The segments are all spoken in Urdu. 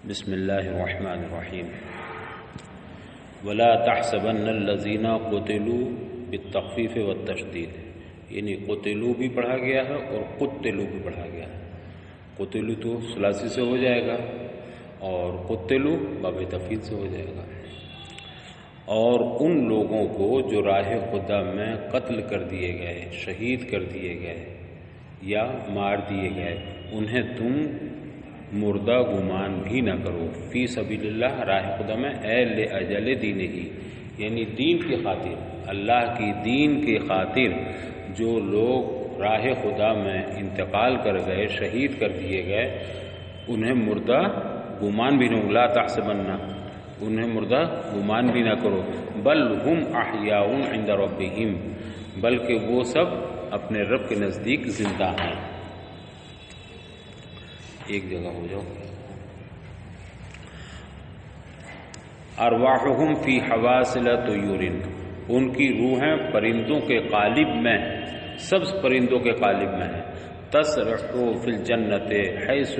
بسم اللہ الرحمن الرحیم ولا تحسبن الذین قتلوا بالتخفیف والتشدید، یعنی قتلوا بھی پڑھا گیا ہے اور قتلوا بھی پڑھا گیا ہے۔ قتلوا تو ثلاثی سے ہو جائے گا اور قتلوا باب تفعیل سے ہو جائے گا۔ اور ان لوگوں کو جو راہ خدا میں قتل کر دیے گئے، شہید کر دیے گئے یا مار دیے گئے، انہیں تم مردہ گمان بھی نہ کرو۔ فی سبیل اللہ، راہ خدا میں، لأجل دین ہی، یعنی دین کی خاطر، اللہ کی دین کی خاطر جو لوگ راہ خدا میں انتقال کر گئے، شہید کر دیے گئے، انہیں مردہ گمان بھی نہ، لا تحسبن، انہیں مردہ گمان بھی نہ کرو، بل ہم احیاء عند ربہم، بلکہ وہ سب اپنے رب کے نزدیک زندہ ہیں۔ ایک جگہ ہو جاؤ۔ ارواحہم فی حواسل طیور، ان کی روحیں پرندوں کے قالب میں، سبز پرندوں کے قالب میں ہیں۔ تسرح فی الجنت حیث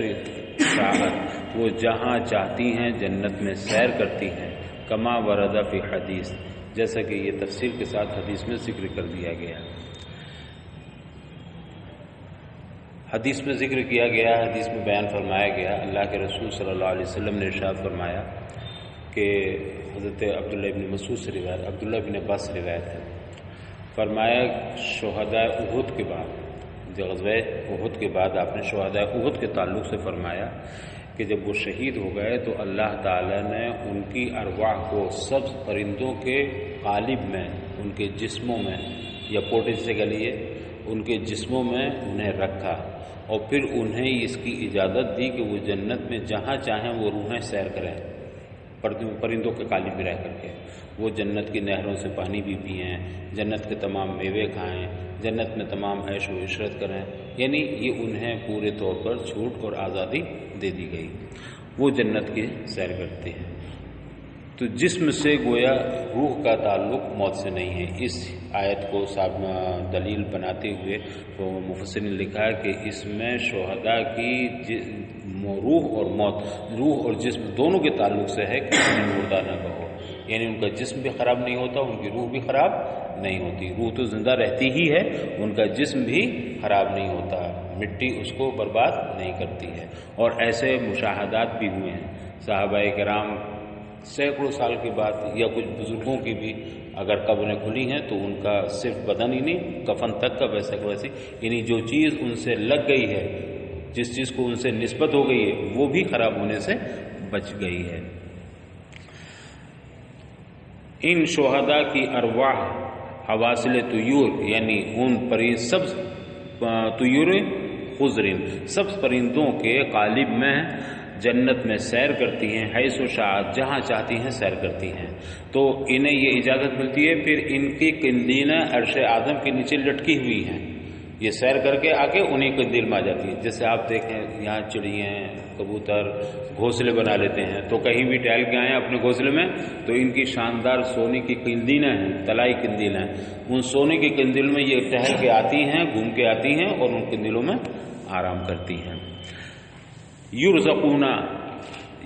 شاءت، وہ جہاں چاہتی ہیں جنت میں سیر کرتی ہیں۔ کما ورد فی حدیث، جیسا کہ یہ تفصیل کے ساتھ حدیث میں ذکر کر دیا گیا۔ حدیث میں ذکر کیا گیا، حدیث میں بیان فرمایا گیا، اللہ کے رسول صلی اللہ علیہ وسلم نے ارشاد فرمایا کہ حضرت عبداللہ ابن مسعود سے روایت، عبداللہ ابن عباس سے روایت ہے، فرمایا شہداء احد کے بعد، جو غزوہ احد کے بعد آپ نے شہداء احد کے تعلق سے فرمایا کہ جب وہ شہید ہو گئے تو اللہ تعالیٰ نے ان کی ارواح کو سبز پرندوں کے قالب میں، ان کے جسموں میں، یا پوٹے سے کہہ لیے، ان کے جسموں میں انہیں رکھا، اور پھر انہیں اس کی اجازت دی کہ وہ جنت میں جہاں چاہیں وہ روحیں سیر کریں، پرندوں کے قالب میں رہ کر کے، وہ جنت کی نہروں سے پانی بھی پئیں، جنت کے تمام میوے کھائیں، جنت میں تمام عیش و عشرت کریں، یعنی یہ انہیں پورے طور پر چھوٹ اور آزادی دے دی گئی، وہ جنت کی سیر کرتے ہیں۔ تو جسم سے گویا روح کا تعلق موت سے نہیں ہے۔ اس آیت کو دلیل بناتے ہوئے تو مفسرین نے لکھا ہے کہ اس میں شہداء کی روح اور موت، روح اور جسم دونوں کے تعلق سے ہے کہ انہیں مردہ نہ کہو، یعنی ان کا جسم بھی خراب نہیں ہوتا، ان کی روح بھی خراب نہیں ہوتی، روح تو زندہ رہتی ہی ہے، ان کا جسم بھی خراب نہیں ہوتا، مٹی اس کو برباد نہیں کرتی ہے۔ اور ایسے مشاہدات بھی ہوئے ہیں، صحابہ کرام سینکڑوں سال کے بعد، یا کچھ بزرگوں کی بھی اگر قبریں کھلی ہیں تو ان کا صرف بدن ہی نہیں، کفن تک کا ویسا کہ ویسے، یعنی جو چیز ان سے لگ گئی ہے، جس چیز کو ان سے نسبت ہو گئی ہے، وہ بھی خراب ہونے سے بچ گئی ہے۔ ان شہداء کی ارواح حواسل طیور، یعنی ان سبز طیور خضر، سبز پرندوں کے قالب میں جنت میں سیر کرتی ہیں، حیث و شاءت، جہاں چاہتی ہیں سیر کرتی ہیں، تو انہیں یہ اجازت ملتی ہے۔ پھر ان کی قندیلیں عرش اعظم کے نیچے لٹکی ہوئی ہیں، یہ سیر کر کے آ کے انہیں قندیل میں آ جاتی ہیں۔ جیسے آپ دیکھیں یہاں چڑیاں، کبوتر گھونسلے بنا لیتے ہیں، تو کہیں بھی ٹہل کے آئیں اپنے گھونسلے میں تو ان کی شاندار سونے کی قندیلیں ہیں، طلائی قندیلیں، ان سونے کی قندیلوں میں یہ ٹہل کے آتی ہیں، گھوم کے آتی ہیں اور ان قندیلوں میں آرام کرتی ہیں۔ یرزقون،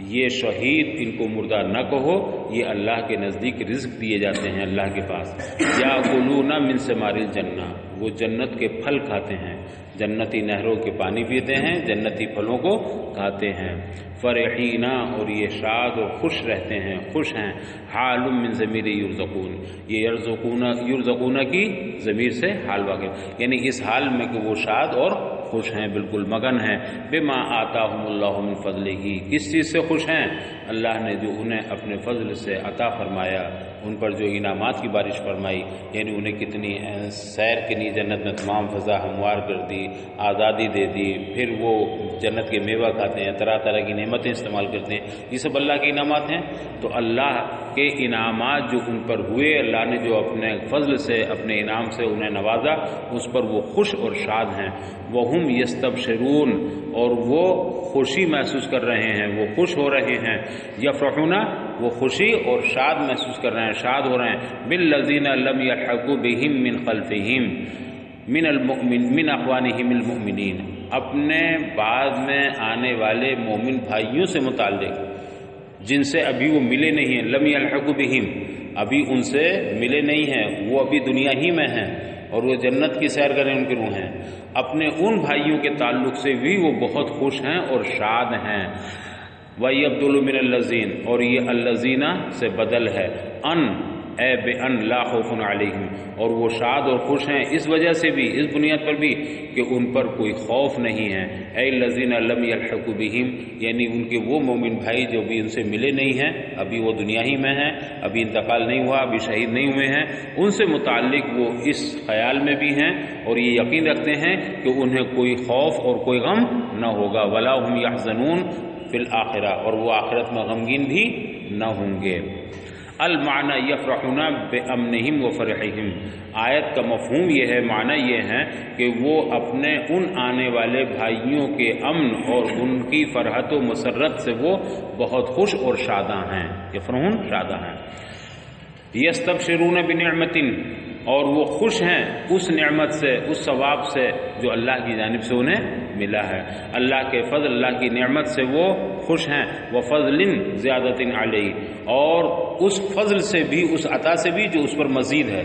یہ شہید، ان کو مردہ نہ کہو، یہ اللہ کے نزدیک رزق دیے جاتے ہیں، اللہ کے پاس۔ یاکلون من ثمار الجنہ، وہ جنت کے پھل کھاتے ہیں، جنتی نہروں کے پانی پیتے ہیں، جنتی پھلوں کو کھاتے ہیں۔ فرحین، اور یہ شاد اور خوش رہتے ہیں، خوش ہیں۔ حال من ضمیر یرزقون، یہ یرزقون کی ضمیر سے حال واقع، یعنی اس حال میں کہ وہ شاد اور خوش ہیں، بالکل مگن ہیں۔ بما آتاہم اللہ من فضلہ، کس چیز سے خوش ہیں؟ اللہ نے جو انہیں اپنے فضل سے عطا فرمایا، ان پر جو انعامات کی بارش فرمائی، یعنی انہیں کتنی سیر کی نہیں، جنت میں تمام فضا ہموار کر دی، آزادی دے دی، پھر وہ جنت کے میوہ کھاتے ہیں، طرح طرح کی نعمتیں استعمال کرتے ہیں، یہ سب اللہ کے انعامات ہیں۔ تو اللہ کے انعامات جو ان پر ہوئے، اللہ نے جو اپنے فضل سے، اپنے انعام سے انہیں نوازا، اس پر وہ خوش اور شاد ہیں۔ وَهُمْ يَسْتَبْشِرُونَ، اور وہ خوشی محسوس کر رہے ہیں، وہ خوش ہو رہے ہیں۔ یفرحون، وہ خوشی اور شاد محسوس کر رہے ہیں، شاد ہو رہے ہیں۔ بالذین لم یلحقوا بہم من خلفہم من اخوانہم المؤمنین، اپنے بعد میں آنے والے مومن بھائیوں سے متعلق جن سے ابھی وہ ملے نہیں ہیں، لم یلحقوا بہم، ابھی ان سے ملے نہیں ہیں، وہ ابھی دنیا ہی میں ہیں اور وہ جنت کی سیر کریں ان کی روح ہیں، اپنے ان بھائیوں کے تعلق سے بھی وہ بہت خوش ہیں اور شاد ہیں۔ وَيَبْدُلُ مِنَ الَّذِينَ، اور یہ الَّذِينَ سے بدل ہے، ان اے بِأَن لا خوف علیہم، اور وہ شاد اور خوش ہیں اس وجہ سے بھی، اس بنیاد پر بھی کہ ان پر کوئی خوف نہیں ہے۔ اے الَّذِينَ لَمْ يَلْحَقُوا بِهِمْ، یعنی ان کے وہ مومن بھائی جو بھی ان سے ملے نہیں ہیں، ابھی وہ دنیا ہی میں ہیں، ابھی انتقال نہیں ہوا، ابھی شہید نہیں ہوئے ہیں، ان سے متعلق وہ اس خیال میں بھی ہیں اور یہ یقین رکھتے ہیں کہ انہیں کوئی خوف اور کوئی غم نہ ہوگا، وَلَا هُمْ يَحْزَنُونَ فی الآخرہ، اور وہ آخرت میں غمگین بھی نہ ہوں گے۔ المعنی یفرحون بامنہم وفرحہم، آیت کا مفہوم یہ ہے، معنی یہ ہے کہ وہ اپنے ان آنے والے بھائیوں کے امن اور ان کی فرحت و مسرت سے وہ بہت خوش اور شاداں ہیں، یفرحون شاداں ہیں۔ یستبشرون بنعمت، اور وہ خوش ہیں اس نعمت سے، اس ثواب سے جو اللہ کی جانب سے انہیں ملا ہے، اللہ کے فضل، اللہ کی نعمت سے وہ خوش ہیں، وفضل زیادۃ علیہ، اور اس فضل سے بھی، اس عطا سے بھی جو اس پر مزید ہے،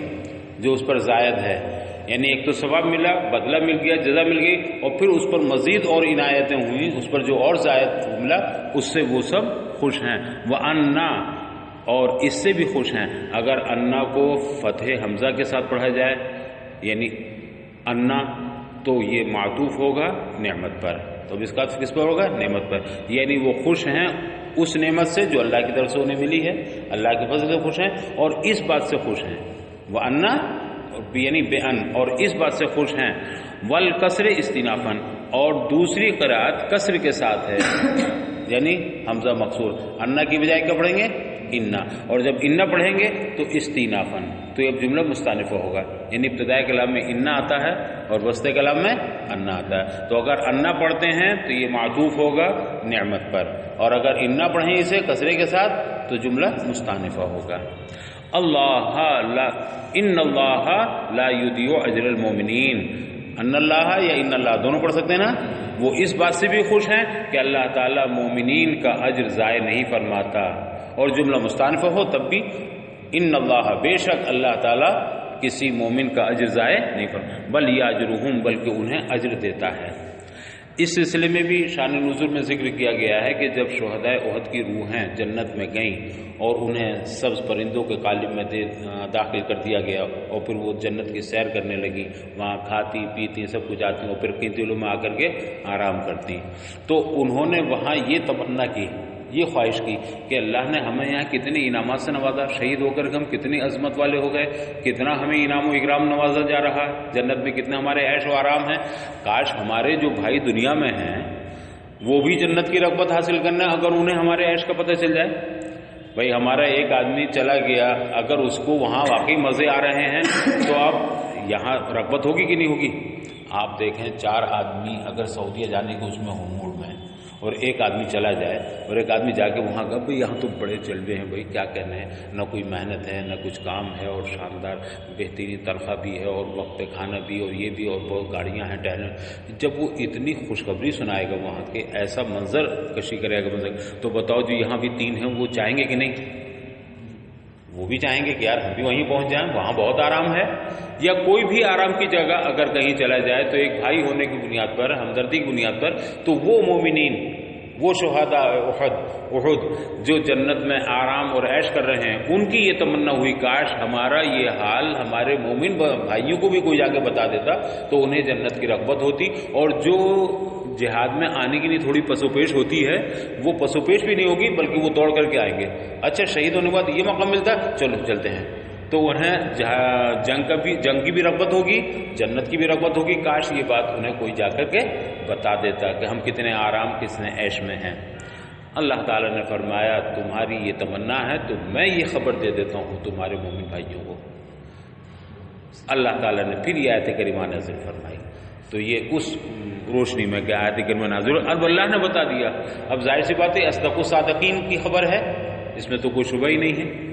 جو اس پر زائد ہے، یعنی ایک تو ثواب ملا، بدلہ مل گیا، جزا مل گئی، اور پھر اس پر مزید اور عنایتیں ہوئیں، اس پر جو اور زائد ملا اس سے وہ سب خوش ہیں۔ وَأَنَّا، اور اس سے بھی خوش ہیں، اگر انا کو فتح حمزہ کے ساتھ پڑھا جائے، یعنی انا تو یہ معطوف ہوگا نعمت پر، تو اب اس کا کس پر ہوگا؟ نعمت پر، یعنی وہ خوش ہیں اس نعمت سے جو اللہ کی طرف سے انہیں ملی ہے، اللہ کے فضل سے خوش ہیں اور اس بات سے خوش ہیں، وَأَنَّا یعنی بے ان، اور اس بات سے خوش ہیں، والکسر استنافاً، اور دوسری قرأت کسر کے ساتھ ہے، یعنی حمزہ مکسور، انا کی بجائے کیا پڑھیں گے؟ انا، اور جب انا پڑھیں گے تو استینافن، تو یہ جملہ مستانفہ ہوگا، یعنی ابتدائی کلام میں انا آتا ہے اور وسطی کلام میں انا آتا ہے، تو اگر انا پڑھتے ہیں تو یہ معطوف ہوگا نعمت پر، اور اگر انا پڑھیں اسے کسرے کے ساتھ تو جملہ مستانفہ ہوگا۔ اللہ لا، ان اللہ لا یضیع اجر المؤمنین، ان اللہ یا ان اللہ دونوں پڑھ سکتے ہیں نا، وہ اس بات سے بھی خوش ہیں کہ اللہ تعالیٰ مومنین کا اجر ضائع نہیں فرماتا، اور جملہ مستانفہ ہو تب بھی ان اللہ، بے شک اللہ تعالیٰ کسی مومن کا اجر ضائع نہیں فرماتا، بل یاجرہم، بلکہ انہیں اجر دیتا ہے۔ اس سلسلے میں بھی شان نزول میں ذکر کیا گیا ہے کہ جب شہداء احد کی روحیں جنت میں گئیں اور انہیں سبز پرندوں کے قالب میں داخل کر دیا گیا، اور پھر وہ جنت کی سیر کرنے لگی، وہاں کھاتی پیتی سب کچھ آتی اور پھر قینتیلوں میں آ کر کے آرام کرتی، تو انہوں نے وہاں یہ تمنا کی، یہ خواہش کی کہ اللہ نے ہمیں یہاں کتنے انعامات سے نوازا، شہید ہو کر ہم کتنی عظمت والے ہو گئے، کتنا ہمیں انعام و اکرام نوازا جا رہا ہے، جنت میں کتنے ہمارے عیش و آرام ہیں، کاش ہمارے جو بھائی دنیا میں ہیں وہ بھی جنت کی رغبت حاصل کرنا ہے، اگر انہیں ہمارے عیش کا پتہ چل جائے۔ بھائی ہمارا ایک آدمی چلا گیا، اگر اس کو وہاں واقعی مزے آ رہے ہیں تو اب یہاں رغبت ہوگی کہ نہیں ہوگی؟ آپ دیکھیں 4 آدمی اگر سعودیہ جانے کے اس میں ہوں موڈ میں، اور ایک آدمی چلا جائے اور ایک آدمی جا کے وہاں گا، بھئی یہاں تو بڑے جلوے ہیں، بھئی کیا کہنا ہے، نہ کوئی محنت ہے نہ کچھ کام ہے، اور شاندار بہترین تنخواہ بھی ہے اور وقت پہ کھانا بھی اور یہ بھی اور بہت گاڑیاں ہیں ٹہلنے، جب وہ اتنی خوشخبری سنائے گا وہاں کے، ایسا منظر کشی کرے گا منظر، تو بتاؤ جو یہاں بھی 3 ہیں وہ چاہیں گے کہ نہیں؟ وہ بھی چاہیں گے کہ یار ہم بھی وہیں پہنچ جائیں، وہاں بہت آرام ہے۔ یا کوئی بھی آرام کی جگہ اگر کہیں چلا جائے تو ایک بھائی ہونے کی بنیاد پر، ہمدردی کی بنیاد پر، تو وہ مومنین، وہ شہداء احد جو جنت میں آرام اور عیش کر رہے ہیں، ان کی یہ تمنا ہوئی کاش ہمارا یہ حال ہمارے مومن بھائیوں کو بھی کوئی جا کے بتا دیتا تو انہیں جنت کی رغبت ہوتی، اور جو جہاد میں آنے کی لیے تھوڑی پسوپیش ہوتی ہے وہ پسوپیش بھی نہیں ہوگی بلکہ وہ دوڑ کر کے آئیں گے، اچھا شہید ہونے کے بعد یہ موقع ملتا ہے چلو چلتے ہیں، تو انہیں جنگ کی بھی رغبت ہوگی، جنت کی بھی رغبت ہوگی، کاش یہ بات انہیں کوئی جا کر کے بتا دیتا کہ ہم کتنے آرام کتنے عیش میں ہیں۔ اللہ تعالیٰ نے فرمایا تمہاری یہ تمنا ہے تو میں یہ خبر دے دیتا ہوں تمہارے مومن بھائیوں کو۔ اللہ تعالیٰ نے پھر یہ آیت کریمہ نازل فرمائی، تو یہ اس روشنی میں کہ آیت کریمہ نازل، اب اللہ نے بتا دیا، اب ظاہر سی بات ہے اصدق الصادقین کی خبر ہے، اس میں تو کوئی شبہ ہی نہیں ہے۔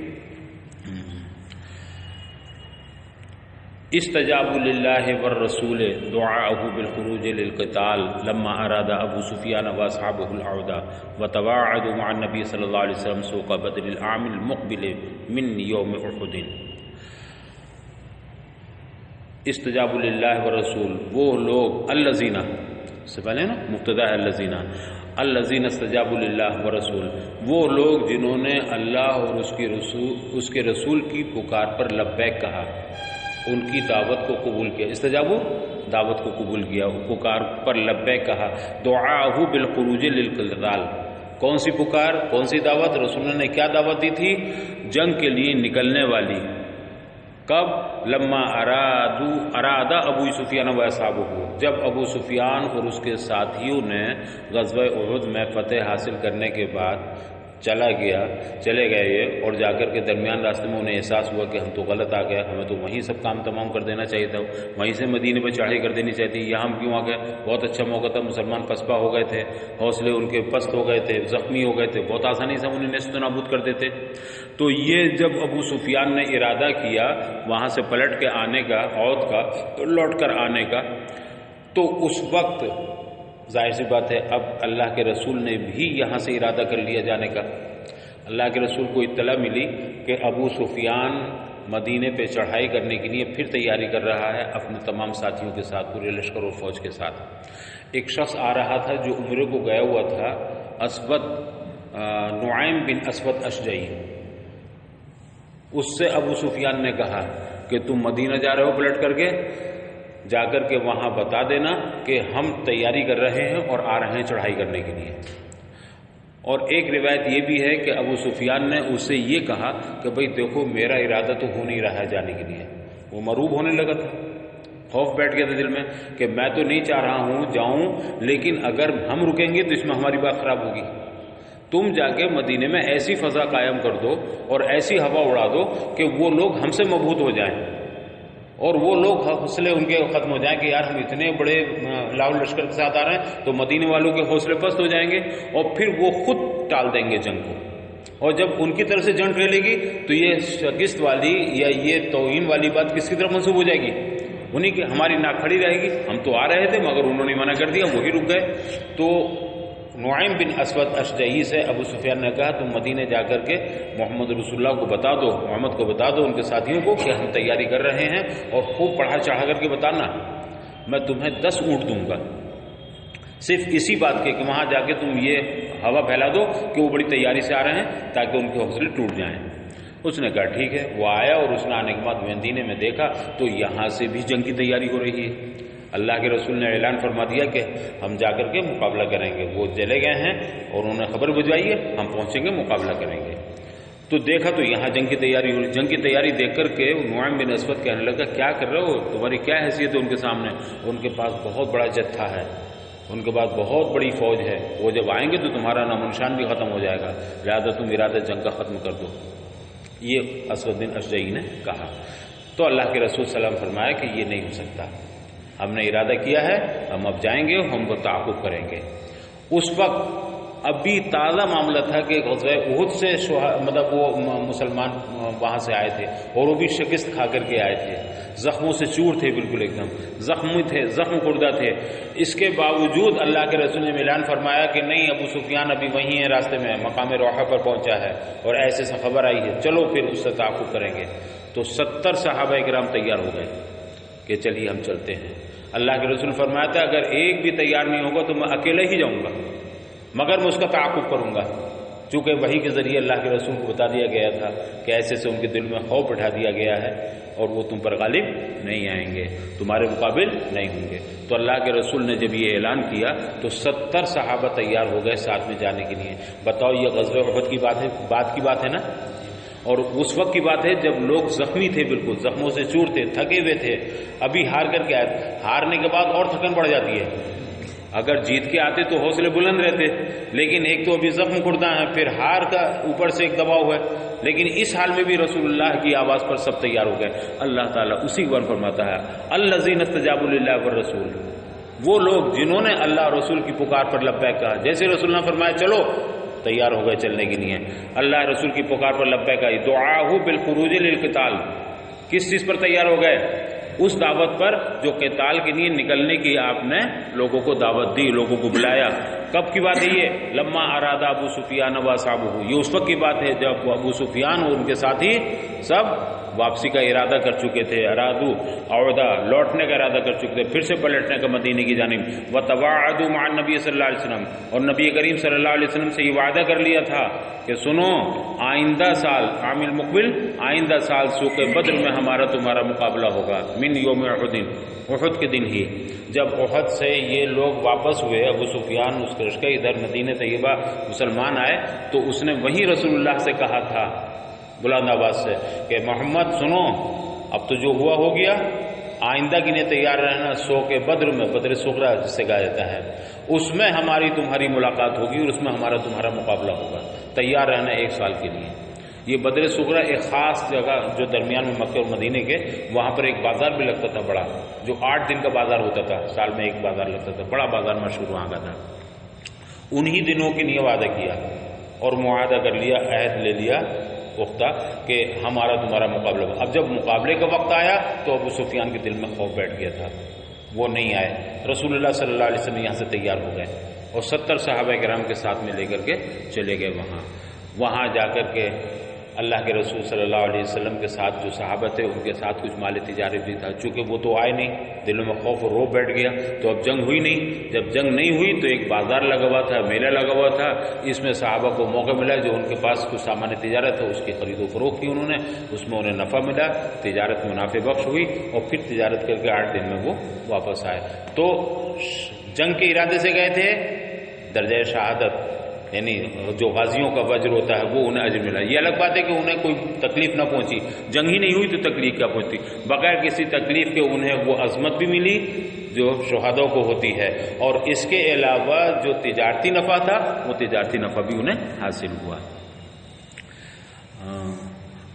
استجابوا للہ والرسول دعاءه بالخروج للقتال لما اراد ابو سفیان واصحابه العودة وتواعدوا مع النبی صلی اللہ علیہ وسلم سوق بدر العام المقبل من یوم احد۔ استجابوا للہ والرسول، وہ لوگ الذین سے پہلے نا مبتدا ہے الذین استجابوا للہ والرسول، وہ لوگ جنہوں نے اللہ اور اس کے رسول کی پکار پر لبیک کہا، ان کی دعوت کو قبول کیا۔ استجابو دعوت کو قبول کیا، پکار پر لبیک کہا۔ دعاءہ بالخروج للقتال، کون سی پکار، کون سی دعوت؟ رسول نے کیا دعوت دی تھی؟ جنگ کے لیے نکلنے والی۔ کب؟ لما اراد ابو سفیان و اصحابہ، جب ابو سفیان اور اس کے ساتھیوں نے غزوہ احد میں فتح حاصل کرنے کے بعد چلے گئے یہ، اور جا کر کے درمیان راستے میں انہیں احساس ہوا کہ ہم تو غلط آ گئے، ہمیں تو وہیں سب کام تمام کر دینا چاہیے تھا، وہیں سے مدینے پہ چڑھائی کر دینی چاہیے تھی، یہاں ہم کیوں آ گئے؟ بہت اچھا موقع تھا، مسلمان پسپا ہو گئے تھے، حوصلے ان کے پست ہو گئے تھے، زخمی ہو گئے تھے، بہت آسانی سے انہیں نیست و نابود کر دیتے۔ تو یہ جب ابو سفیان نے ارادہ کیا وہاں سے پلٹ کے آنے کا، عود کا، لوٹ کر آنے کا، تو اس وقت ظاہر سی بات ہے اب اللہ کے رسول نے بھی یہاں سے ارادہ کر لیا جانے کا۔ اللہ کے رسول کو اطلاع ملی کہ ابو سفیان مدینے پہ چڑھائی کرنے کے لیے پھر تیاری کر رہا ہے اپنے تمام ساتھیوں کے ساتھ، پورے لشکر اور فوج کے ساتھ۔ ایک شخص آ رہا تھا جو عمرے کو گیا ہوا تھا، نعیم بن اسود اشجعی، اس سے ابو سفیان نے کہا کہ تم مدینہ جا رہے ہو پلٹ کر کے، جا کر کے وہاں بتا دینا کہ ہم تیاری کر رہے ہیں اور آ رہے ہیں چڑھائی کرنے کے لیے۔ اور ایک روایت یہ بھی ہے کہ ابو سفیان نے اس سے یہ کہا کہ بھئی دیکھو میرا ارادہ تو ہو نہیں رہا ہے جانے کے لیے، وہ مروب ہونے لگا تھا، خوف بیٹھ گیا تھا دل میں کہ میں تو نہیں چاہ رہا ہوں جاؤں، لیکن اگر ہم رکیں گے تو اس میں ہماری بات خراب ہوگی، تم جا کے مدینے میں ایسی فضا قائم کر دو اور ایسی ہوا اڑا دو کہ وہ لوگ ہم سے مبہوت ہو جائیں، اور وہ لوگ حوصلے ان کے ختم ہو جائیں کہ یار ہم اتنے بڑے لاہور لشکر کے ساتھ آ رہے ہیں، تو مدینے والوں کے حوصلے پست ہو جائیں گے اور پھر وہ خود ٹال دیں گے جنگ کو، اور جب ان کی طرف سے جنگ ٹھہرے گی تو یہ شکست والی یا یہ توہین والی بات کس کی طرف منسوب ہو جائے گی؟ انہیں کہ ہماری ناک کھڑی رہے گی، ہم تو آ رہے تھے مگر انہوں نے منع کر دیا، وہی رک گئے۔ تو نعیم بن اسود اشجعی سے ابو سفیان نے کہا تم مدینے جا کر کے محمد رسول اللہ کو بتا دو، محمد کو بتا دو، ان کے ساتھیوں کو کہ ہم تیاری کر رہے ہیں، اور خوب پڑھا چڑھا کر کے بتانا، میں تمہیں 10 اونٹ دوں گا، صرف اسی بات کے کہ وہاں جا کے تم یہ ہوا پھیلا دو کہ وہ بڑی تیاری سے آ رہے ہیں تاکہ ان کے حوصلے ٹوٹ جائیں۔ اس نے کہا ٹھیک ہے، وہ آیا اور اس نے آنے کے بعد مدینے میں دیکھا تو یہاں سے بھی جنگ کی تیاری ہو رہی ہے۔ اللہ کے رسول نے اعلان فرما دیا کہ ہم جا کر کے مقابلہ کریں گے، وہ چلے گئے ہیں اور انہوں نے خبر بھجوائی ہے ہم پہنچیں گے مقابلہ کریں گے۔ تو دیکھا تو یہاں جنگ کی تیاری ہو رہی، جنگ کی تیاری دیکھ کر کے نعیم بن اسود کہنے لگا کیا کر رہے ہو، تمہاری کیا حیثیت ہے ان کے سامنے؟ ان کے پاس بہت بڑا جتھا ہے، ان کے پاس بہت بڑی فوج ہے، وہ جب آئیں گے تو تمہارا نام و نشان بھی ختم ہو جائے گا، لہٰذا تم ارادہ جنگ کا ختم کر دو، یہ اسود بن اشجعی نے کہا۔ تو اللہ کے رسول صلی اللہ علیہ وسلم فرمایا کہ یہ نہیں ہو سکتا، ہم نے ارادہ کیا ہے، ہم اب جائیں گے، ہم کو تعاقب کریں گے۔ اس وقت ابھی تازہ معاملہ تھا کہ غزوہ احد سے مطلب وہ مسلمان وہاں سے آئے تھے اور وہ بھی شکست کھا کر کے آئے تھے، زخموں سے چور تھے، بالکل ایک دم زخمی تھے، زخم خوردہ تھے۔ اس کے باوجود اللہ کے رسول نے اعلان فرمایا کہ نہیں، ابو سفیان ابھی وہیں ہے، راستے میں مقام روحہ پر پہنچا ہے اور ایسے سے خبر آئی ہے، چلو پھر اس سے تعاقب کریں گے۔ تو 70 صحابہ کرام تیار ہو گئے کہ چلیے ہم چلتے ہیں۔ اللہ کے رسول فرمایا تھا اگر ایک بھی تیار نہیں ہوگا تو میں اکیلے ہی جاؤں گا، مگر میں اس کا تعاقب کروں گا، چونکہ وحی کے ذریعے اللہ کے رسول کو بتا دیا گیا تھا کہ ایسے سے ان کے دل میں خوف بٹھا دیا گیا ہے اور وہ تم پر غالب نہیں آئیں گے، تمہارے مقابل نہیں ہوں گے۔ تو اللہ کے رسول نے جب یہ اعلان کیا تو 70 صحابہ تیار ہو گئے ساتھ میں جانے کے لیے۔ بتاؤ یہ غزوہ احد کی بات ہے نا، اور اس وقت کی بات ہے جب لوگ زخمی تھے، بالکل زخموں سے چور تھے، تھکے ہوئے تھے، ابھی ہار کر کے آئے، ہارنے کے بعد اور تھکن بڑھ جاتی ہے۔ اگر جیت کے آتے تو حوصلے بلند رہتے، لیکن ایک تو ابھی زخم خوردہ ہیں، پھر ہار کا اوپر سے ایک دباؤ ہے، لیکن اس حال میں بھی رسول اللہ کی آواز پر سب تیار ہو گئے۔ اللہ تعالیٰ اسی کو فرماتا ہے الذین استجابوا للہ والرسول، وہ لوگ جنہوں نے اللہ رسول کی پکار پر لبیک کہا، جیسے رسول اللہ فرمایا چلو، تیار ہو گئے چلنے کے لیے۔ اللہ رسول کی پکار پر لبیک کہا، دعاء بالخروج للقتال، کس چیز پر تیار ہو گئے؟ اس دعوت پر جو قتال کے لیے نکلنے کی آپ نے لوگوں کو دعوت دی، لوگوں کو بلایا۔ کب کی بات ہے یہ؟ لما ارادہ ابو سفیان و اصحابہ، یہ اس وقت کی بات ہے جب ابو سفیان اور ان کے ساتھی سب واپسی کا ارادہ کر چکے تھے، ارادو عودہ، لوٹنے کا ارادہ کر چکے تھے، پھر سے پلٹنے کا مدینے کی جانب۔ وتواعدوا مع النبی صلی اللہ علیہ وسلم، اور نبی کریم صلی اللہ علیہ وسلم سے یہ وعدہ کر لیا تھا کہ سنو آئندہ سال، عام المقبل، آئندہ سال سوق بدر میں ہمارا تمہارا مقابلہ ہوگا، من یوم احد، احد کے دن ہی۔ جب احد سے یہ لوگ واپس ہوئے، ابو سفیان اس کے ادھر مدینہ طیبہ مسلمان آئے، تو اس نے وہیں رسول اللہ سے کہا تھا بلند آواز سے کہ محمد سنو، اب تو جو ہوا ہو گیا، آئندہ کے لیے تیار رہنا، سوق بدر میں، بدر صغریٰ جس سے کہا جاتا ہے، اس میں ہماری تمہاری ملاقات ہوگی اور اس میں ہمارا تمہارا مقابلہ ہوگا، تیار رہنا 1 سال کے لیے۔ یہ بدر صغریٰ ایک خاص جگہ جو درمیان میں مکہ اور مدینے کے، وہاں پر ایک بازار بھی لگتا تھا بڑا، جو 8 دن کا بازار ہوتا تھا، سال میں ایک بازار لگتا تھا، بڑا بازار مشہور وہاں کا تھا۔ انہی دنوں کے لیے وعدہ کیا اور معاہدہ کر لیا، عہد لے لیا پختہ کہ ہمارا تمہارا مقابلہ ہو۔ اب جب مقابلے کا وقت آیا تو ابو سفیان کے دل میں خوف بیٹھ گیا تھا، وہ نہیں آئے۔ رسول اللہ صلی اللہ علیہ وسلم یہاں سے تیار ہو گئے اور 70 صحابہ کرام کے ساتھ میں لے کر کے چلے گئے وہاں جا کر کے اللہ کے رسول صلی اللہ علیہ وسلم کے ساتھ جو صحابہ تھے ان کے ساتھ کچھ مال تجارت بھی تھا، چونکہ وہ تو آئے نہیں، دلوں میں خوف اور روب بیٹھ گیا، تو اب جنگ ہوئی نہیں۔ جب جنگ نہیں ہوئی تو ایک بازار لگا ہوا تھا، میلہ لگا ہوا تھا، اس میں صحابہ کو موقع ملا، جو ان کے پاس کچھ سامان تجارت ہے اس کی خرید و فروخت کی انہوں نے، اس میں انہیں نفع ملا، تجارت منافع بخش ہوئی، اور پھر تجارت کر کے 8 دن میں وہ واپس آئے۔ تو جنگ کے ارادے سے گئے تھے، درجہ شہادت یعنی جو غازیوں کا وجر ہوتا ہے وہ انہیں اجر ملا۔ یہ الگ بات ہے کہ انہیں کوئی تکلیف نہ پہنچی، جنگ ہی نہیں ہوئی تو تکلیف کیا پہنچتی، بغیر کسی تکلیف کے انہیں وہ عظمت بھی ملی جو شہداء کو ہوتی ہے، اور اس کے علاوہ جو تجارتی نفع تھا وہ تجارتی نفع بھی انہیں حاصل ہوا۔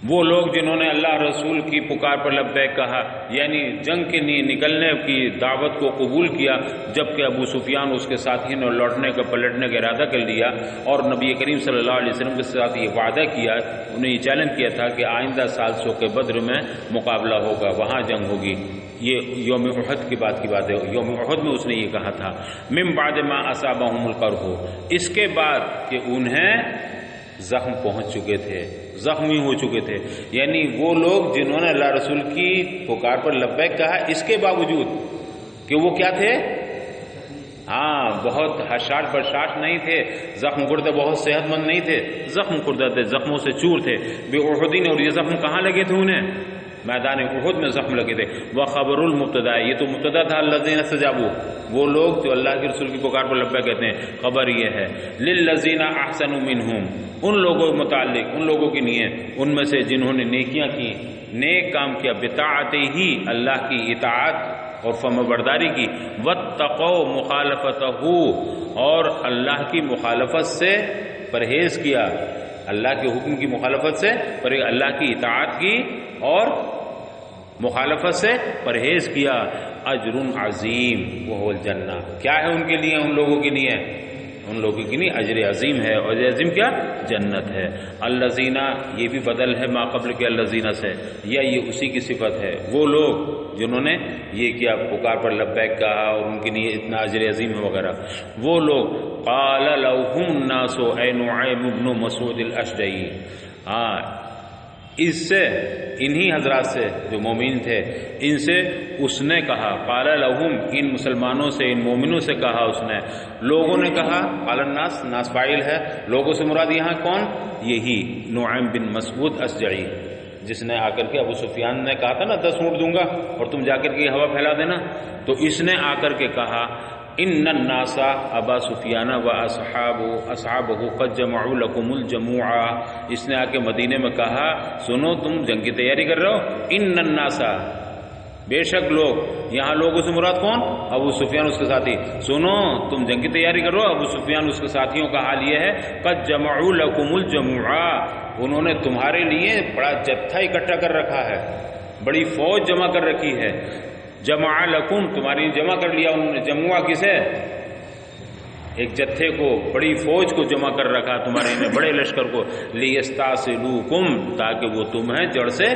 وہ لوگ جنہوں نے اللہ رسول کی پکار پر لبیک کہا، یعنی جنگ کے لیے نکلنے کی دعوت کو قبول کیا، جبکہ ابو سفیان اس کے ساتھی نے لوٹنے کا پلٹنے کا ارادہ کر لیا، اور نبی کریم صلی اللہ علیہ وسلم کے ساتھ یہ وعدہ کیا، انہیں یہ چیلنج کیا تھا کہ آئندہ سال سوق بدر میں مقابلہ ہوگا، وہاں جنگ ہوگی۔ یہ یوم احد کی بات ہے، یوم احد میں اس نے یہ کہا تھا، من بعد ما اصابہم القرح، اس کے بعد کہ انہیں زخم پہنچ چکے تھے، زخمی ہو چکے تھے، یعنی وہ لوگ جنہوں نے اللہ رسول کی پکار پر لبیک کہا، اس کے باوجود کہ وہ کیا تھے، بہت حشاش بشاش نہیں تھے، زخم خوردہ، بہت صحت مند نہیں تھے، زخم خوردہ تھے، زخموں سے چور تھے، بے احدین، اور یہ زخم کہاں لگے تھے انہیں؟ میدان احد میں زخم لگے تھے۔ وخبر المبتدا، یہ تو مبتدا تھا، الذین استجابوا، وہ لوگ جو اللہ کے رسول کی پکار پر لبیک کہتے ہیں، خبر یہ ہے للذین احسنوا منہم، ان لوگوں کے متعلق، ان لوگوں کی لیے، ان میں سے جنہوں نے نیکیاں کی، نیک کام کیا، بطاعتہ ہی، اللہ کی اطاعت اور فرمانبرداری کی، واتقوا مخالفتہ، اور اللہ کی مخالفت سے پرہیز کیا، اللہ کے حکم کی مخالفت سے اللہ کی اطاعت کی اور مخالفت سے پرہیز کیا، اجر عظیم وہو الجنہ، کیا ہے ان کے لیے، ان لوگوں کے لیے، ان لوگوں کے لیے اجر عظیم ہے، اور اجر عظیم کیا؟ جنت ہے۔ الذین، یہ بھی بدل ہے ما قبل کے الذین سے، یا یہ اسی کی صفت ہے، وہ لوگ جنہوں نے یہ کیا، پکار پر لبیک کہا اور ان کے لیے اتنا اجر عظیم ہے وغیرہ، وہ لوگ قال لهم الناس اے نعیم بن مسعود الاشجعی، اس سے، انہی حضرات سے جو مومن تھے، ان سے اس نے کہا، قال لهم، ان مسلمانوں سے، ان مومنوں سے کہا اس نے، لوگوں نے کہا، قال الناس، ناس فاعل ہے، لوگوں سے مراد یہاں کون؟ یہی نعیم بن مسعود اشجعی، جس نے آ کر کے ابو سفیان نے کہا تھا نا 10 اونٹ دوں گا اور تم جا کر کے ہوا پھیلا دینا، تو اس نے آ کر کے کہا، ان الناس ابا سفیان و اصحابہ قد جمعوا لكم الجموع، اس نے آ کے مدینے میں کہا، سنو تم جنگ کی تیاری کر رہے ہو، ان الناس، بے شک لوگ، یہاں لوگوں سے مراد کون؟ ابو سفیان اس کے ساتھی، سنو تم جنگ کی تیاری کر رہے ہو، ابو سفیان اس کے ساتھیوں کا حال یہ ہے، قد جمعوا لكم الجموع، انہوں نے تمہارے لیے بڑا جتھا اکٹھا کر رکھا ہے، بڑی فوج جمع کر رکھی ہے، جمع لکم، تمہاری جمع کر لیا انہوں نے، جمع کسے؟ ایک جتھے کو، بڑی فوج کو جمع کر رکھا تمہارے میں، بڑے لشکر کو، لیستاصلوکم، تاکہ وہ تمہیں جڑ سے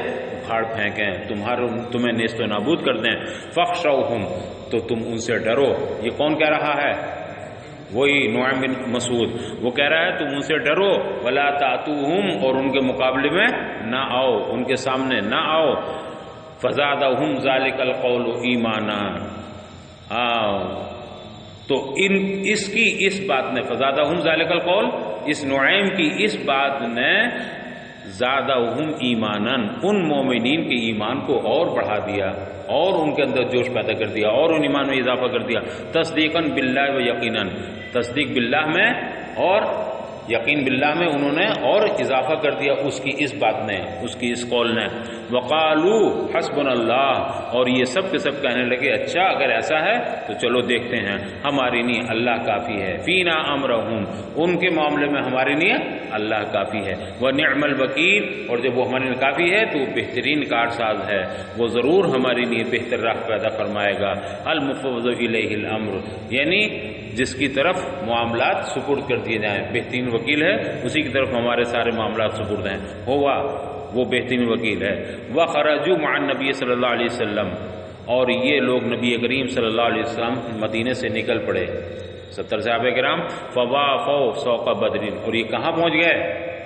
اکھاڑ پھینکیں، تمہیں نیست و نابود کر دیں، فخشوہم، تو تم ان سے ڈرو۔ یہ کون کہہ رہا ہے؟ وہی نعیم بن مسعود، وہ کہہ رہا ہے تم ان سے ڈرو، ولا تاتوہم، اور ان کے مقابلے میں نہ آؤ، ان کے سامنے نہ آؤ، فزادہم ذالک القول ایمانا، تو اس بات نے، فزادہم ذالک القول، اس نعیم کی اس بات نے زادہم ایمانا، ان مومنین کے ایمان کو اور بڑھا دیا، اور ان کے اندر جوش پیدا کر دیا، اور ان ایمان میں اضافہ کر دیا، تصدیقاً باللہ و یقیناً، تصدیق باللہ میں اور یقین باللہ میں انہوں نے اور اضافہ کر دیا اس کی اس بات نے، اس کی اس قول نے۔ وقالو حسبنا اللہ، اور یہ سب کے سب کہنے لگے اچھا اگر ایسا ہے تو چلو دیکھتے ہیں، ہماری نہیں اللہ کافی ہے، فینا امرہم، ان کے معاملے میں ہماری نہیں اللہ کافی ہے، ونعم الوکیل، اور جب وہ ہمارے لیے کافی ہے تو بہترین کارساز ہے، وہ ضرور ہمارے لیے بہتر راہ پیدا فرمائے گا۔ المفوض الیہ الامر، یعنی جس کی طرف معاملات سپرد کر دیے جائیں، بہترین وکیل ہے، اسی کی طرف ہمارے سارے معاملات سپرد ہیں، ہوا وہ بہترین وکیل ہے۔ وخرجوا مع النبی صلی اللہ علیہ وسلم، اور یہ لوگ نبی کریم صلی اللہ علیہ وسلم مدینے سے نکل پڑے، 70 صحابہ کرام، فوافوا سوق بدر، اور یہ کہاں پہنچ گئے؟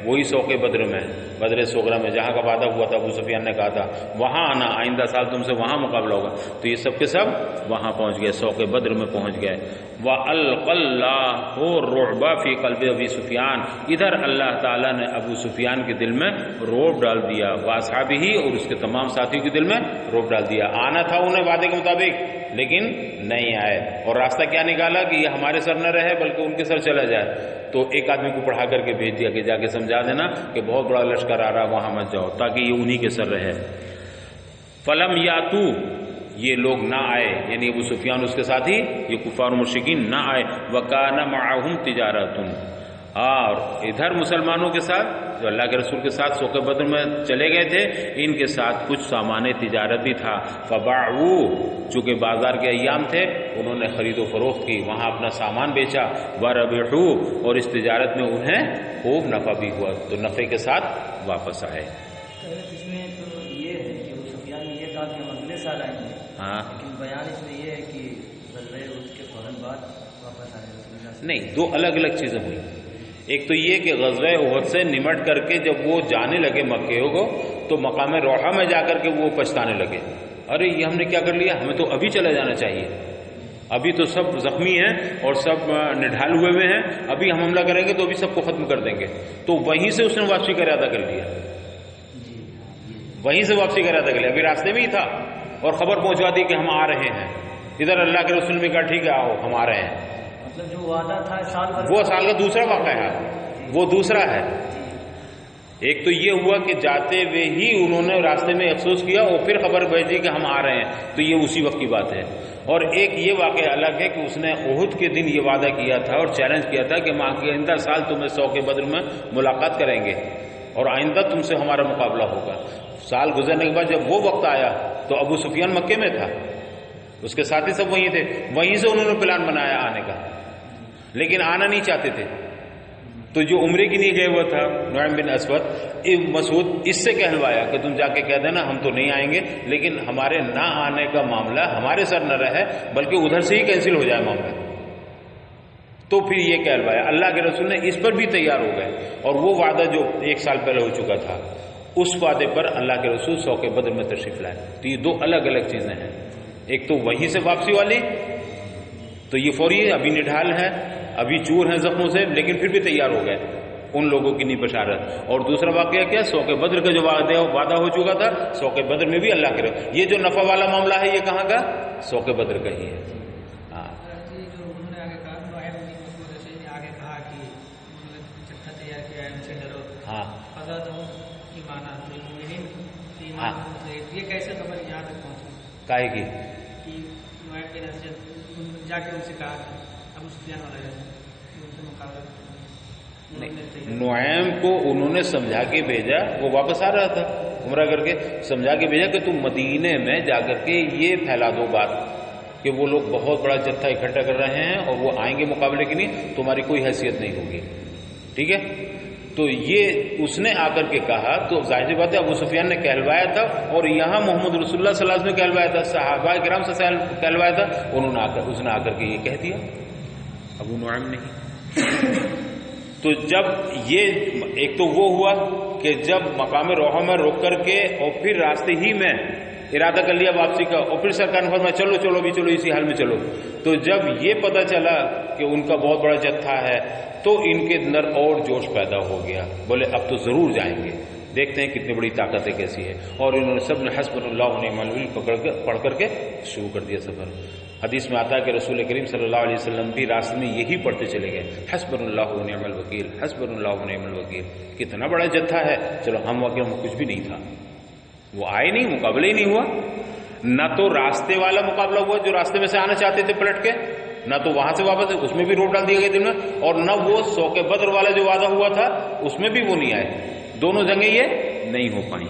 وہی سوق بدر میں، بدر صغرا میں، جہاں کا وعدہ ہوا تھا، ابو سفیان نے کہا تھا وہاں آنا، آئندہ سال تم سے وہاں مقابلہ ہوگا، تو یہ سب کے سب وہاں پہنچ گئے، سوق بدر میں پہنچ گئے۔ وَأَلْقَى اللَّهُ الرُّعْبَ فِي قَلْبِ أَبِي سفیان، ادھر اللہ تعالیٰ نے ابو سفیان کے دل میں رعب ڈال دیا، وَأَصْحَابِهِ، اور اس کے تمام ساتھیوں کے دل میں رعب ڈال دیا۔ آنا تھا انہیں وعدے کے مطابق، لیکن نہیں آئے، اور راستہ کیا نکالا کہ یہ ہمارے سر نہ رہے بلکہ ان کے سر چلا جائے، تو ایک آدمی کو پڑھا کر کے بھیج دیا کہ جا کے سمجھا دینا کہ بہت بڑا لشکر آ رہا، وہاں مت جاؤ، تاکہ یہ انہی کے سر رہے۔ فلم یاتو، یہ لوگ نہ آئے، یعنی ابو سفیان اس کے ساتھ ہی یہ کفار و مشرکین نہ آئے۔ وکان معہم تجارت، اور ادھر مسلمانوں کے ساتھ جو اللہ کے رسول کے ساتھ سوق بدر میں چلے گئے تھے، ان کے ساتھ کچھ سامان تجارت بھی تھا، فباعوا، چونکہ بازار کے ایام تھے انہوں نے خرید و فروخت کی، وہاں اپنا سامان بیچا، وربحوا، اور اس تجارت میں انہیں خوب نفع بھی ہوا، تو نفع کے ساتھ واپس آئے۔ اس میں تو یہ ہے کہ وہ سفیان نے یہ کہا کہ ہم اگلے سال آئیں گے، ہاں، لیکن بیان اس میں یہ ہے کہ غزوہ احد کے فوراً بعد واپس آئے۔ نہیں، دو الگ الگ چیزیں ہوئی۔ ایک تو یہ کہ غزوہ احد سے نمٹ کر کے جب وہ جانے لگے مکیوں کو، تو مقام روحہ میں جا کر کے وہ پچھتانے لگے، ارے یہ ہم نے کیا کر لیا، ہمیں تو ابھی چلے جانا چاہیے، ابھی تو سب زخمی ہیں اور سب نڈھال ہوئے ہیں، ابھی ہم حملہ کریں گے تو ابھی سب کو ختم کر دیں گے، تو وہیں سے اس نے واپسی کا ارادہ کر لیا، وہیں سے واپسی کا ارادہ کر لیا، ابھی راستے میں ہی تھا اور خبر پہنچوا دی کہ ہم آ رہے ہیں، ادھر اللہ کے رسول نے کہا ٹھیک ہے آؤ ہم آ رہے ہیں، مطلب جو وعدہ تھا سال بھر، وہ سال کا دوسرا واقعہ ہے، وہ دوسرا ہے۔ ایک تو یہ ہوا کہ جاتے ہوئے ہی انہوں نے راستے میں افسوس کیا اور پھر خبر بھیجی کہ ہم آ رہے ہیں، تو یہ اسی وقت کی بات ہے۔ اور ایک یہ واقعہ الگ ہے کہ اس نے احد کے دن یہ وعدہ کیا تھا اور چیلنج کیا تھا کہ آئندہ سال تمہیں سوق بدر میں ملاقات کریں گے اور آئندہ تم سے ہمارا مقابلہ ہوگا۔ سال گزرنے کے بعد جب وہ وقت آیا تو ابو سفیان مکے میں تھا، اس کے ساتھی سب وہیں تھے، وہیں سے انہوں نے پلان بنایا آنے کا، لیکن آنا نہیں چاہتے تھے، تو جو عمرے کے لیے گئے ہوا تھا نعیم بن مسعود، اس سے کہلوایا کہ تم جا کے کہہ دینا ہم تو نہیں آئیں گے، لیکن ہمارے نہ آنے کا معاملہ ہمارے سر نہ رہے بلکہ ادھر سے ہی کینسل ہو جائے معاملہ، تو پھر یہ کہلوایا۔ اللہ کے رسول نے اس پر بھی تیار ہو گئے، اور وہ وعدہ جو 1 سال پہلے ہو چکا تھا اس وعدے پر اللہ کے رسول سوق بدر میں تشریف لائے۔ تو یہ دو الگ الگ چیزیں ہیں، ایک تو وہیں سے واپسی والی، تو یہ فوری ہے، ابھی نڈھال ہے، ابھی چور ہیں زخموں سے، لیکن پھر بھی تیار ہو گئے، ان لوگوں کی نہیں بشارت۔ اور دوسرا واقعہ کیا، سوق بدر کا جو وعدہ ہو چکا تھا، سوق بدر میں بھی اللہ کے رسول، یہ جو نفع والا معاملہ ہے یہ کہاں کا، سوق بدر کا ہی ہے۔ ہاں، جو انہوں نے آگے کہا آگے کہا کہ چٹا تیار کیا ہے، ان سے ڈرو، ہاں، ہاں، یہ کیسے خبر یہاں تک پہنچی کائے کی کہ جا کے ان سے کہا کہ ابو سفیان والا ان سے مقابلہ، نعیم کو انہوں نے سمجھا کے بھیجا، وہ واپس آ رہا تھا عمرہ کر کے، سمجھا کے بھیجا کہ تم مدینے میں جا کر کے یہ پھیلا دو بات کہ وہ لوگ بہت بڑا جتھا اکٹھا کر رہے ہیں اور وہ آئیں گے مقابلے کے لیے، تمہاری کوئی حیثیت نہیں ہوگی، ٹھیک ہے۔ تو یہ اس نے آ کر کے کہا تو ظاہر سی بات ہے ابو سفیان نے کہلوایا تھا، اور یہاں محمد رسول اللہ صلی اللہ علیہ وسلم نے کہلوایا تھا، صحابہ کرام سے کہلوایا تھا، اس نے آ کر کے یہ کہہ دیا، ابو نعیم نہیں۔ تو جب یہ ایک تو وہ ہوا کہ جب مقام روحہ میں رک کر کے اور پھر راستے ہی میں ارادہ کر لیا واپسی کا، اور پھر سرکار نے فرمایا چلو چلو بھی چلو اسی حال میں چلو، تو جب یہ پتہ چلا کہ ان کا بہت بڑا جتھا ہے تو ان کے اندر اور جوش پیدا ہو گیا، بولے اب تو ضرور جائیں گے، دیکھتے ہیں کتنی بڑی طاقت ہے کیسی ہے، اور انہوں نے سب نے حسبنا اللہ و نعم الوکیل پڑھ کر کے شروع کر دیا سفر۔ حدیث میں آتا ہے کہ رسول کریم صلی اللہ علیہ وسلم بھی راستے میں یہی پڑھتے چلے گئے، حسبنا اللہ و نعم الوکیل، حسبنا اللہ و نعم الوکیل، کتنا بڑا جتھا ہے، چلو ہم واقعی کچھ بھی نہیں تھا، وہ آئے نہیں، مقابلہ ہی نہیں ہوا، نہ تو راستے والا مقابلہ ہوا جو راستے میں سے آنا چاہتے تھے پلٹ کے، نہ تو وہاں سے واپس اس میں بھی روک ڈال دیے گئے دن میں، اور نہ وہ سوق بدر والا جو وعدہ ہوا تھا اس میں بھی وہ نہیں آئے، دونوں جنگیں یہ نہیں ہو پائیں۔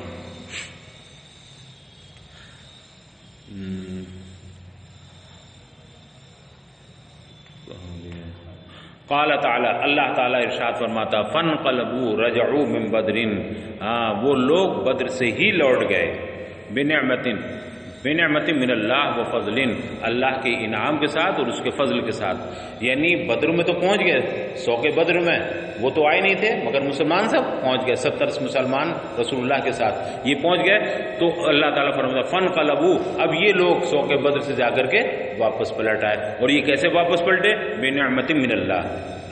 قال تعالی، اللہ تعالیٰ ارشاد فرماتا، فانقلبوا رجعوا من بدر، وہ لوگ بدر سے ہی لوٹ گئے، بنعمت من اللہ و فضل، اللہ کے انعام کے ساتھ اور اس کے فضل کے ساتھ، یعنی بدر میں تو پہنچ گئے، سوق بدر میں وہ تو آئے نہیں تھے مگر مسلمان سب پہنچ گئے، 70 مسلمان رسول اللہ کے ساتھ یہ پہنچ گئے، تو اللہ تعالیٰ فرماتا فانقلبوا، اب یہ لوگ سوق بدر سے جا کر کے واپس پلٹ آئے، اور یہ کیسے واپس پلٹے؟ بنعمت من اللہ،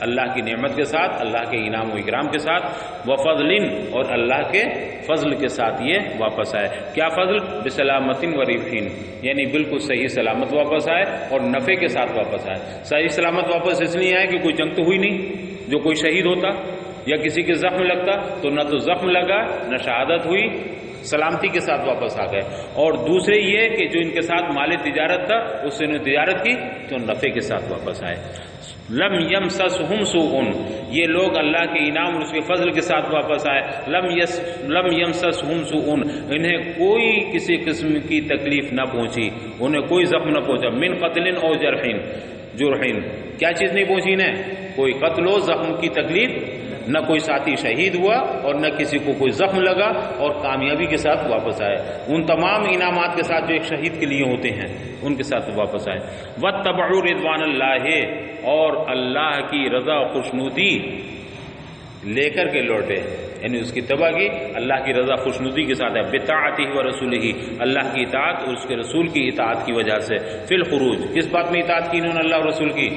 اللہ کی نعمت کے ساتھ، اللہ کے انعام و اکرام کے ساتھ، وفضل، اور اللہ کے فضل کے ساتھ یہ واپس آئے۔ کیا فضل؟ بسلامت و ریفین، یعنی بالکل صحیح سلامت واپس آئے اور نفع کے ساتھ واپس آئے۔ صحیح سلامت واپس اس لیے آئے کہ کوئی جنگ تو ہوئی نہیں، جو کوئی شہید ہوتا یا کسی کے زخم لگتا تو نہ تو زخم لگا نہ شہادت ہوئی، سلامتی کے ساتھ واپس آ گئے، اور دوسرے یہ کہ جو ان کے ساتھ مال تجارت تھا اس سے انہوں نے تجارت کی تو نفع کے ساتھ واپس آئے۔ لم یمسسہم سوء، یہ لوگ اللہ کے انعام اور اس کے فضل کے ساتھ واپس آئے، لم یمسسہم سوء، انہیں کوئی کسی قسم کی تکلیف نہ پہنچی، انہیں کوئی زخم نہ پہنچا، من قتل او جرح، کیا چیز نہیں پہنچی انہیں؟ کوئی قتل و زخم کی تکلیف، نہ کوئی ساتھی شہید ہوا اور نہ کسی کو کوئی زخم لگا، اور کامیابی کے ساتھ واپس آئے، ان تمام انعامات کے ساتھ جو ایک شہید کے لیے ہوتے ہیں ان کے ساتھ واپس آئے۔ واتبعوا رضوان اللہ، اور اللہ کی رضا و خوشنودی لے کر کے لوٹے، یعنی اس کی تباہ کی اللہ کی رضا خوشنودی کے ساتھ ہے، بطاعتہ و رسولہ، اللہ کی اطاعت اور اس کے رسول کی اطاعت کی وجہ سے، فی الخروج، کس بات میں اطاعت کی انہوں نے اللہ اور رسول کی؟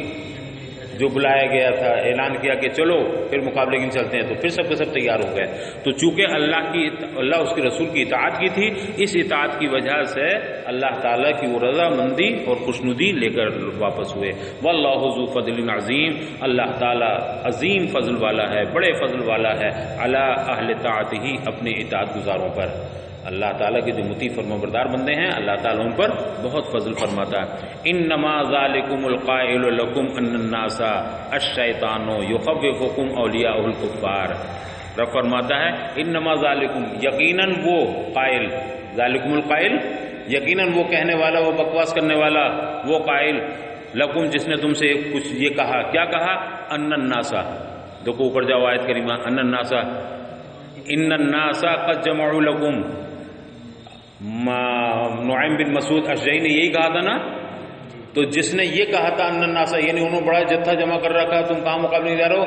جو بلایا گیا تھا، اعلان کیا کہ چلو پھر مقابلے کے چلتے ہیں، تو پھر سب کے سب تیار ہو گئے، تو چونکہ اللہ اس کے رسول کی اطاعت کی تھی، اس اطاعت کی وجہ سے اللہ تعالیٰ کی وہ رضا مندی اور خوشنودی لے کر واپس ہوئے۔ واللہ ذو فضل عظیم، اللہ تعالیٰ عظیم فضل والا ہے، بڑے فضل والا ہے، علی اہل طاعتہ، اپنے اطاعت گزاروں پر، اللہ تعالیٰ کے جو مطیع فرما بردار بندے ہیں اللہ تعالیٰ ان پر بہت فضل فرماتا ہے۔ انما ذالکم القائل لکم ان الناس الشیطان یخوفکم اولیاءہ الکفار، رب فرماتا ہے انما ذالکم، یقیناً وہ قائل، ذالکم القائل، یقیناً وہ کہنے والا، وہ بکواس کرنے والا، وہ قائل، لکم جس نے تم سے کچھ یہ کہا، کیا کہا؟ ان الناس، دیکھو اوپر جاؤ آیت کریمہ، ان الناس، ان الناس قد جمعوا لکم، نعیم بن مسعود اشجعی نے یہی کہا تھا نا، تو جس نے یہ کہا تھا ان الناس، یعنی انہوں نے بڑا جتھا جمع کر رکھا، تم کہاں مقابلے جا رہے ہو؟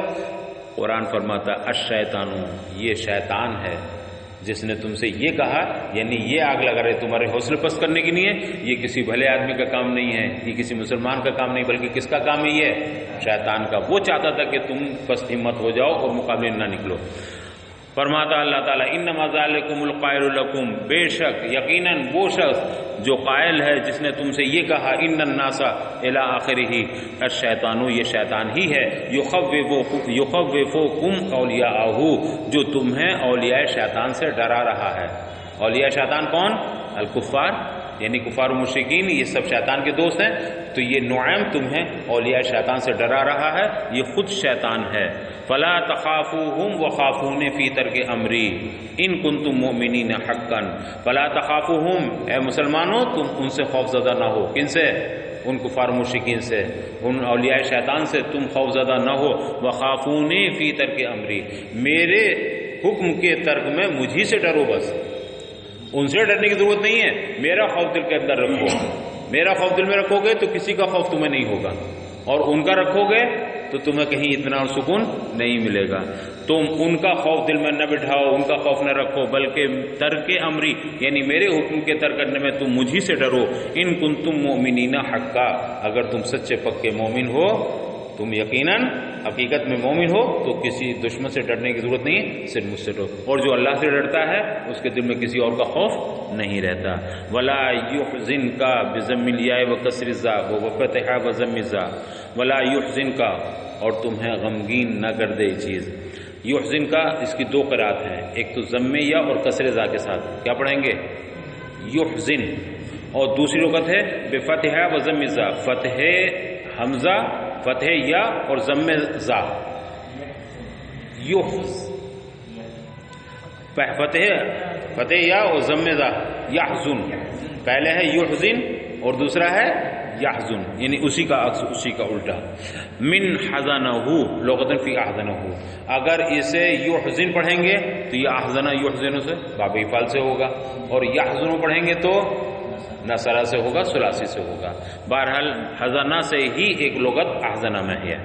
قرآن فرماتا الشیطان، یہ شیطان ہے جس نے تم سے یہ کہا، یعنی یہ آگ لگا رہے تمہارے حوصلے پست کرنے کے لیے، یہ کسی بھلے آدمی کا کام نہیں ہے، یہ کسی مسلمان کا کام نہیں، بلکہ کس کا کام ہے؟ یہ شیطان کا، وہ چاہتا تھا کہ تم پست ہمت ہو جاؤ اور مقابلے نہ نکلو۔ فرماتا اللہ تعالیٰ انما ذالکم القائل لکم، بے شک یقیناً وہ شخص جو قائل ہے جس نے تم سے یہ کہا، ان الناس الی آخرہ، الشیطان، یہ شیطان ہی ہے، یخوفکم اولیاءہ، جو تمہیں اولیاء شیطان سے ڈرا رہا ہے۔ اولیاء شیطان کون؟ الکفار، یعنی کفار و مشرکین، یہ سب شیطان کے دوست ہیں، تو یہ نعیم تمہیں اولیاء شیطان سے ڈرا رہا ہے، یہ خود شیطان ہے۔ فلا تخافوہم وخافون فی ترک امری ان کنتم مؤمنین حقا، فلا تخافوہم، اے مسلمانوں تم ان سے خوف زدہ نہ ہو، کن سے؟ ان کفار مشرکین سے، ان اولیاء شیطان سے تم خوفزدہ نہ ہو، وخافونی فی ترک امری، میرے حکم کے ترک میں مجھی سے ڈرو، بس ان سے ڈرنے کی ضرورت نہیں ہے، میرا خوف دل کے اندر رکھو، میرا خوف دل میں رکھو گے تو کسی کا خوف تمہیں نہیں ہوگا، اور ان کا رکھو گے تو تمہیں کہیں اطمینان اور سکون نہیں ملے گا۔ تم ان کا خوف دل میں نہ بٹھاؤ، ان کا خوف نہ رکھو، بلکہ ترک امری یعنی میرے حکم کے ترک کرنے میں تم مجھی سے ڈرو۔ ان کنتم مؤمنین حقا، اگر تم سچے پکے مومن ہو، تم یقیناً حقیقت میں مومن ہو تو کسی دشمن سے ڈرنے کی ضرورت نہیں، صرف مجھ سے ڈرو، اور جو اللہ سے ڈرتا ہے اس کے دل میں کسی اور کا خوف نہیں رہتا۔ ولا يحزنک بضم الیاء وکسر الزاء وفتحها وضم الزاء، ولا يحزنک، اور تمہیں غمگین نہ کر دے چیز۔ یحزن کا اس کی دو قرات ہیں، ایک تو ضم یا اور کسر زا کے ساتھ، کیا پڑھیں گے؟ یحزن، اور دوسری لغت ہے بفتح و ضم الزاء، فتح حمزہ، فتح یا اور ضم زا، فتح یا اور ضم زا، یحزن، پہلے ہے یحزن اور دوسرا ہے یحزن، یعنی اسی کا عکس، اسی کا الٹا۔ من حزنہ لغتاً فی احزنہ، اگر اسے یحزن پڑھیں گے تو یہ احزنہ یحزن سے باب افعال سے ہوگا، اور یحزن پڑھیں گے تو نصرہ سے ہوگا، ثلاثی سے ہوگا۔ بہرحال حزنہ سے ہی ایک لغت احزنہ میں ہے،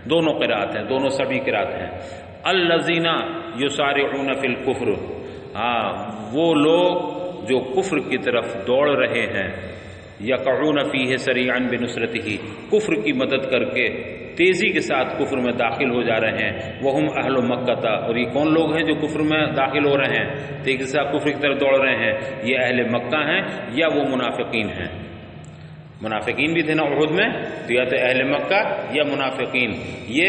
دونوں قرات ہیں، دونوں سبھی قرات ہیں۔ الذین یسارعون فی الکفر، وہ لوگ جو کفر کی طرف دوڑ رہے ہیں، یقعون فیہ سریعا بنصرتہ، کفر کی مدد کر کے تیزی کے ساتھ کفر میں داخل ہو جا رہے ہیں۔ وہم اہل مکہ، اور یہ کون لوگ ہیں جو کفر میں داخل ہو رہے ہیں، تیزی کے ساتھ کفر کی طرف دوڑ رہے ہیں؟ یہ اہل مکہ ہیں یا وہ منافقین ہیں؟ منافقین بھی تھے نا احد میں، تو یا تو اہل مکہ یا منافقین۔ یہ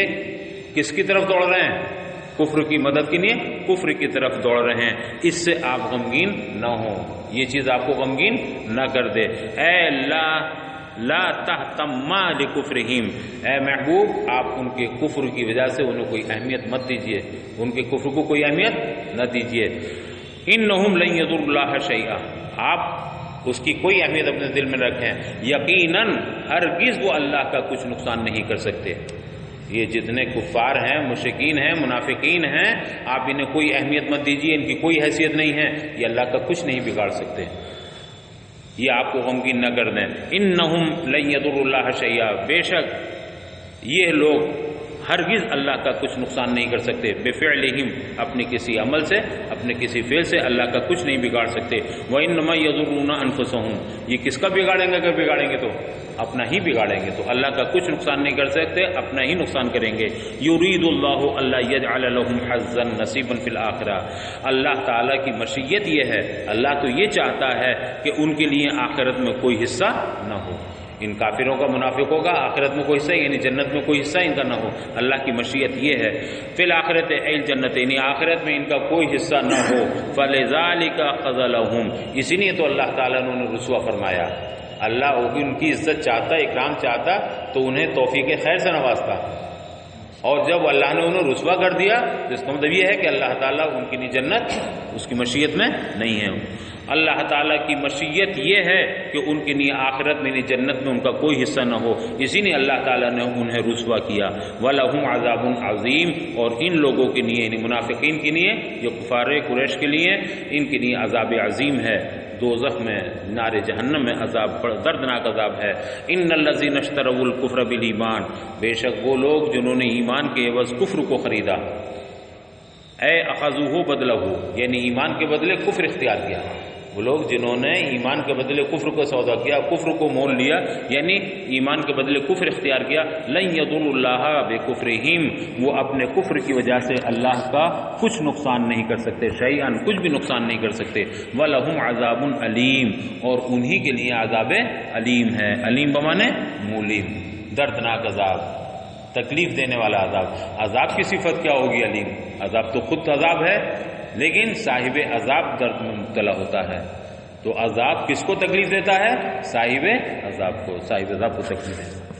کس کی طرف دوڑ رہے ہیں؟ کفر کی مدد کے لیے کفر کی طرف دوڑ رہے ہیں۔ اس سے آپ غمگین نہ ہوں، یہ چیز آپ کو غمگین نہ کر دے۔ اے لا تہتما لکفرہم، اے محبوب آپ ان کے کفر کی وجہ سے انہیں کوئی اہمیت مت دیجیے، ان کے کفر کو کوئی اہمیت نہ دیجیے۔ انہم لن یضروا اللہ شیئا، آپ اس کی کوئی اہمیت اپنے دل میں رکھیں، یقیناً ہرگز وہ اللہ کا کچھ نقصان نہیں کر سکتے۔ یہ جتنے کفار ہیں، مشرکین ہیں، منافقین ہیں، آپ انہیں کوئی اہمیت مت دیجیے، ان کی کوئی حیثیت نہیں ہے، یہ اللہ کا کچھ نہیں بگاڑ سکتے، یہ آپ کو غمگین نہ کر دیں۔ انہم لن یضروا اللہ شیئا، بے شک یہ لوگ ہرگز اللہ کا کچھ نقصان نہیں کر سکتے، بفعلہم، اپنے کسی عمل سے، اپنے کسی فعل سے اللہ کا کچھ نہیں بگاڑ سکتے۔ وانما یضرون انفسہم، یہ کس کا بگاڑیں گے؟ اگر بگاڑیں گے تو اپنا ہی بگاڑیں گے، تو اللہ کا کچھ نقصان نہیں کر سکتے، اپنا ہی نقصان کریں گے۔ یرید اللہ الا یجعل لهم حظا نصیبا فی الآخرہ، اللہ تعالیٰ کی مشیت یہ ہے، اللہ تو یہ چاہتا ہے کہ ان کے لیے آخرت میں کوئی حصہ نہ ہو، ان کافروں کا، منافقوں کا آخرت میں کوئی حصہ، یعنی جنت میں کوئی حصہ ان کا نہ ہو، اللہ کی مشیت یہ ہے۔ فی الآخرۃ ای الجنت، یعنی آخرت میں ان کا کوئی حصہ نہ ہو۔ فلذلک خذلهم، اسی لیے تو اللہ تعالیٰ نے انہیں رسوا فرمایا، اللہ ان کی عزت چاہتا، اکرام چاہتا تو انہیں توفیق خیر سے نوازتا، اور جب اللہ نے انہیں رسوا کر دیا تو اس کا مطلب یہ ہے کہ اللہ تعالیٰ ان کی جنت اس کی مشیت میں نہیں ہے۔ اللہ تعالیٰ کی مشیت یہ ہے کہ ان کے لیے آخرت میں جنت میں ان کا کوئی حصہ نہ ہو، اسی لیے اللہ تعالیٰ نے انہیں رسوا کیا۔ وَلَهُمْ عَذَابٌ عَظِيمٌ، اور ان لوگوں کے لیے یعنی منافقین کے لیے، جو کفار قریش کے لیے، ان کے لیے عذاب عظیم ہے، دوزخ میں، نار جہنم میں عذاب، دردناک عذاب ہے۔ ان الذین اشتروا الکفر بالایمان، بے شک وہ لوگ جنہوں نے ایمان کے عوض کفر کو خریدا، اے اخذوہ بدلہ، یعنی ایمان کے بدلے کفر اختیار کیا، وہ لوگ جنہوں نے ایمان کے بدلے کفر کو سودا کیا، کفر کو مول لیا، یعنی ایمان کے بدلے کفر اختیار کیا، لن یضروا اللہ بکفرہم، وہ اپنے کفر کی وجہ سے اللہ کا کچھ نقصان نہیں کر سکتے، شیئا، کچھ بھی نقصان نہیں کر سکتے۔ وَلَهُمْ عَذَابٌ عَلِيمٌ، اور انہی کے لیے عذاب علیم ہے، علیم بمانے مولیم، دردناک عذاب، تکلیف دینے والا عذاب۔ عذاب کی صفت کیا ہوگی؟ علیم، عذاب تو خود عذاب ہے، لیکن صاحب عذاب درد میں مبتلا ہوتا ہے، تو عذاب کس کو تکلیف دیتا ہے؟ صاحب عذاب کو، صاحب عذاب کو تکلیف دیتا ہے۔